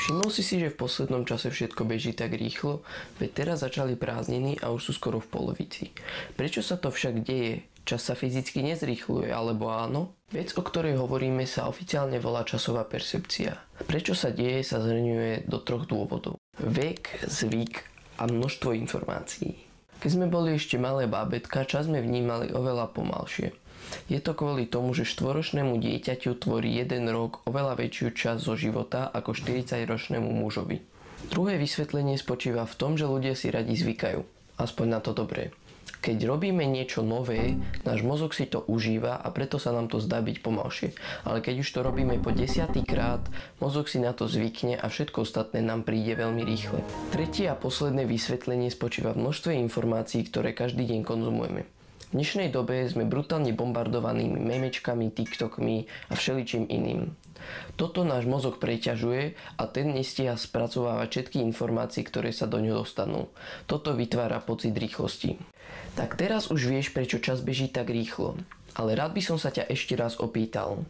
Všimol si, že v poslednom čase všetko beží tak rýchlo? Veď teraz začali prázdniny a už sú skoro v polovici. Prečo sa to však deje? Čas sa fyzicky nezrýchľuje, alebo áno? Vec, o ktorej hovoríme, sa oficiálne volá časová percepcia. Prečo sa deje, sa zhrňuje do 3 dôvodov. Vek, zvyk a množstvo informácií. Keď sme boli ešte malé bábätka, čas sme vnímali oveľa pomalšie. Je to kvôli tomu, že 4-ročnému dieťaťu tvorí 1 rok oveľa väčšiu časť zo života ako 40-ročnému mužovi. Druhé vysvetlenie spočíva v tom, že ľudia si radi zvykajú. Aspoň na to dobré. Keď robíme niečo nové, náš mozog si to užíva a preto sa nám to zdá byť pomalšie. Ale keď už to robíme po 10. krát, mozog si na to zvykne a všetko ostatné nám príde veľmi rýchle. Tretie a posledné vysvetlenie spočíva v množstve informácií, ktoré každý deň konzumujeme. V dnešnej dobe sme brutálne bombardovanými memečkami, tiktokmi a všeličím iným. Toto náš mozog preťažuje a ten nestíha spracovávať všetky informácie, ktoré sa do ňoho dostanú. Toto vytvára pocit rýchlosti. Tak teraz už vieš, prečo čas beží tak rýchlo. Ale rád by som sa ťa ešte raz opýtal.